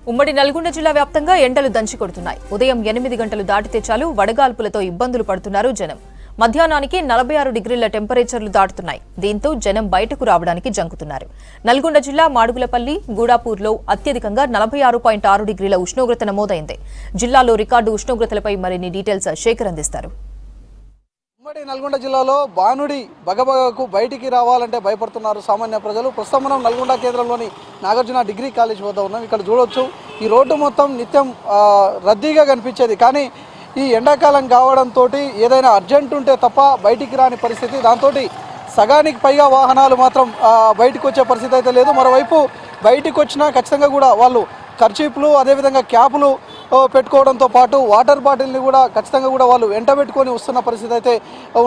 ఉమ్మడి నల్గొండ జిల్లా వ్యాప్తంగా ఎండలు దంచికొడుతున్నాయి. ఉదయం 8 గంటలు దాటితే చాలు వడగాల్పులతో ఇబ్బందులు పడుతున్నారు జనం. మధ్యాహ్నానికి 46 డిగ్రీల టెంపరేచర్లు దాటుతున్నాయి. దీంతో జనం బయటకు రావడానికి జంకుతున్నారు. నల్గొండ జిల్లా మాడుగులపల్లి, గూడాపూర్లో అత్యధికంగా 46.6 డిగ్రీల ఉష్ణోగ్రత నమోదైంది. జిల్లాలో రికార్డు ఉష్ణోగ్రతలపై మరిన్ని డీటెయిల్స్ శేఖర్ అందిస్తారు. ఉమ్మడి నల్గొండ జిల్లాలో బానుడి బగబగకు బయటికి రావాలంటే భయపడుతున్నారు సామాన్య ప్రజలు. ప్రస్తుతం మనం నల్గొండ కేంద్రంలోని నాగార్జున డిగ్రీ కాలేజ్ వద్ద ఉన్నాం. ఇక్కడ చూడొచ్చు, ఈ రోడ్డు మొత్తం నిత్యం రద్దీగా కనిపించేది. కానీ ఈ ఎండాకాలం కావడంతో ఏదైనా అర్జెంట్ ఉంటే తప్ప బయటికి రాని పరిస్థితి. దాంతో సగానికి పైగా వాహనాలు మాత్రం బయటకు వచ్చే పరిస్థితి అయితే లేదు. మరోవైపు బయటకు వచ్చినా ఖచ్చితంగా కూడా వాళ్ళు కర్చీపులు అదేవిధంగా క్యాపులు పెట్టుకోవడంతో పాటు వాటర్ బాటిల్ని కూడా ఖచ్చితంగా కూడా వాళ్ళు వెంట పెట్టుకొని వస్తున్న పరిస్థితి అయితే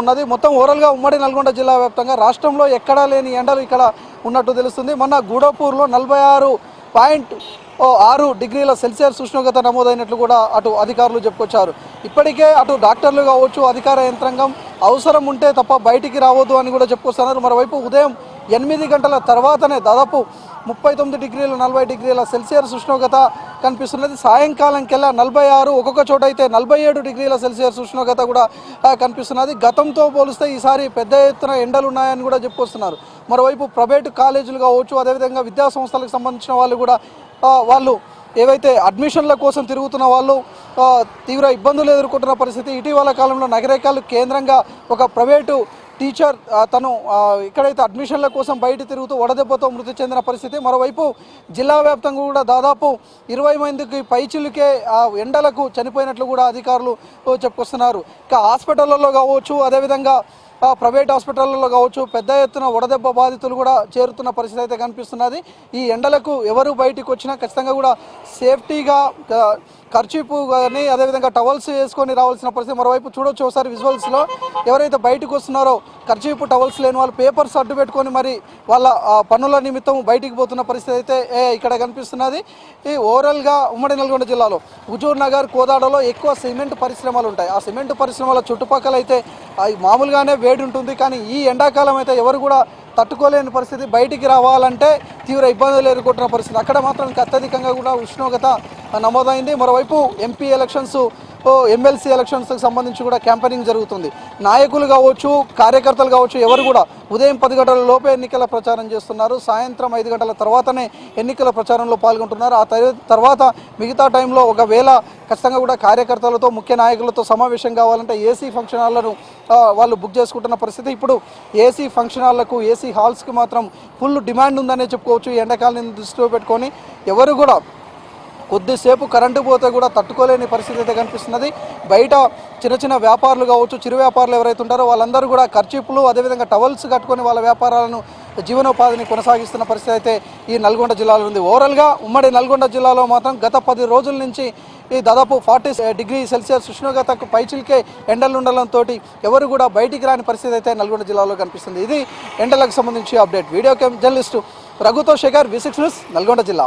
ఉన్నది. మొత్తం ఓవరాల్గా ఉమ్మడి నల్గొండ జిల్లా వ్యాప్తంగా రాష్ట్రంలో ఎక్కడా లేని ఎండలు ఇక్కడ ఉన్నట్టు తెలుస్తుంది. మొన్న గూడపూర్లో 46.6 డిగ్రీల సెల్సియస్ ఉష్ణోగ్రత నమోదైనట్లు కూడా అటు అధికారులు చెప్పుకొచ్చారు. ఇప్పటికే అటు డాక్టర్లు కావచ్చు, అధికార యంత్రాంగం అవసరం ఉంటే తప్ప బయటికి రావద్దు అని కూడా చెప్పుకొస్తున్నారు. మరోవైపు ఉదయం 8 గంటల తర్వాతనే దాదాపు 39 డిగ్రీల 40 డిగ్రీల సెల్సియస్ ఉష్ణోగ్రత కనిపిస్తున్నది. సాయంకాలంకెల్లా 46, ఒక్కొక్క చోట అయితే 47 డిగ్రీల సెల్సియస్ ఉష్ణోగ్రత కూడా కనిపిస్తున్నది. గతంతో పోలిస్తే ఈసారి పెద్ద ఎత్తున ఎండలు ఉన్నాయని కూడా చెప్పుకొస్తున్నారు. మరోవైపు ప్రైవేటు కాలేజీలు కావచ్చు, అదేవిధంగా విద్యా సంస్థలకు సంబంధించిన వాళ్ళు కూడా వాళ్ళు ఏవైతే అడ్మిషన్ల కోసం తిరుగుతున్న వాళ్ళు తీవ్ర ఇబ్బందులు ఎదుర్కొంటున్న పరిస్థితి. ఇటీవల కాలంలో నగరేకాలు కేంద్రంగా ఒక ప్రైవేటు టీచర్ తను ఇక్కడైతే అడ్మిషన్ల కోసం బయట తిరుగుతూ వడదెబ్బతో మృతి చెందిన పరిస్థితి. మరోవైపు జిల్లా వ్యాప్తంగా కూడా దాదాపు 20 మందికి పైచిలుకే ఎండలకు చనిపోయినట్లు కూడా అధికారులు చెప్పుకొస్తున్నారు. ఇక హాస్పిటళ్లలో కావచ్చు, అదేవిధంగా ప్రైవేట్ హాస్పిటళ్లలో కావచ్చు పెద్ద ఎత్తున వడదెబ్బ బాధితులు కూడా చేరుతున్న పరిస్థితి అయితే కనిపిస్తున్నది. ఈ ఎండలకు ఎవరు బయటికి వచ్చినా ఖచ్చితంగా కూడా సేఫ్టీగా కర్చీపు కానీ అదేవిధంగా టవల్స్ వేసుకొని రావాల్సిన పరిస్థితి. మరోవైపు చూడొచ్చు ఒకసారి విజువల్స్లో, ఎవరైతే బయటకు వస్తున్నారో కర్చీపు టవల్స్ లేని వాళ్ళు పేపర్స్ అడ్డు పెట్టుకొని మరి వాళ్ళ పనుల నిమిత్తం బయటికి పోతున్న పరిస్థితి అయితే ఇక్కడ కనిపిస్తున్నది. ఈ ఓవరాల్గా ఉమ్మడి నల్గొండ జిల్లాలో హుజూర్ నగర్, కోదాడలో ఎక్కువ సిమెంట్ పరిశ్రమలు ఉంటాయి. ఆ సిమెంట్ పరిశ్రమల చుట్టుపక్కల అయితే మామూలుగానే వేడి ఉంటుంది. కానీ ఈ ఎండాకాలం అయితే ఎవరు కూడా తట్టుకోలేని పరిస్థితి. బయటికి రావాలంటే తీవ్ర ఇబ్బందులు ఎదుర్కొంటున్న పరిస్థితి. అక్కడ మాత్రం అత్యధికంగా కూడా ఉష్ణోగ్రత నమోదైంది. మరోవైపు ఎంపీ ఎలక్షన్స్, ఎమ్మెల్సీ ఎలక్షన్స్కి సంబంధించి కూడా క్యాంపెయినింగ్ జరుగుతుంది. నాయకులు కావచ్చు, కార్యకర్తలు కావచ్చు, ఎవరు కూడా ఉదయం 10 గంటల లోపే ఎన్నికల ప్రచారం చేస్తున్నారు. సాయంత్రం 5 గంటల తర్వాతనే ఎన్నికల ప్రచారంలో పాల్గొంటున్నారు. ఆ తర్వాత మిగతా టైంలో ఒకవేళ ఖచ్చితంగా కూడా కార్యకర్తలతో, ముఖ్య నాయకులతో సమావేశం కావాలంటే ఏసీ ఫంక్షన్ హాళ్లను వాళ్ళు బుక్ చేసుకుంటున్న పరిస్థితి. ఇప్పుడు ఏసీ ఫంక్షన్ హాళ్లకు, ఏసీ హాల్స్కి మాత్రం ఫుల్ డిమాండ్ ఉందనే చెప్పుకోవచ్చు. ఈ ఎండాకాలం దృష్టిలో పెట్టుకొని ఎవరు కూడా కొద్దిసేపు కరెంటు పోతే కూడా తట్టుకోలేని పరిస్థితి అయితే కనిపిస్తున్నది. బయట చిన్న చిన్న వ్యాపారులు కావచ్చు, చిరు వ్యాపారులు ఎవరైతే ఉంటారో వాళ్ళందరూ కూడా కర్చీపులు అదేవిధంగా టవల్స్ కట్టుకొని వాళ్ళ వ్యాపారాలను, జీవనోపాధిని కొనసాగిస్తున్న పరిస్థితి అయితే ఈ నల్గొండ జిల్లాలో ఉంది. ఓవరాల్గా ఉమ్మడి నల్గొండ జిల్లాలో మాత్రం గత 10 రోజుల నుంచి ఈ దాదాపు 40 డిగ్రీ సెల్సియస్ ఉష్ణోగ్రతకు పైచిల్కే ఎండలు ఉండడంతో ఎవరు కూడా బయటికి రాని పరిస్థితి అయితే నల్గొండ జిల్లాలో కనిపిస్తుంది. ఇది ఎండలకు సంబంధించి అప్డేట్. వీడియో జర్నలిస్టు రఘుతో శేఖర్, V6 న్యూస్, నల్గొండ జిల్లా.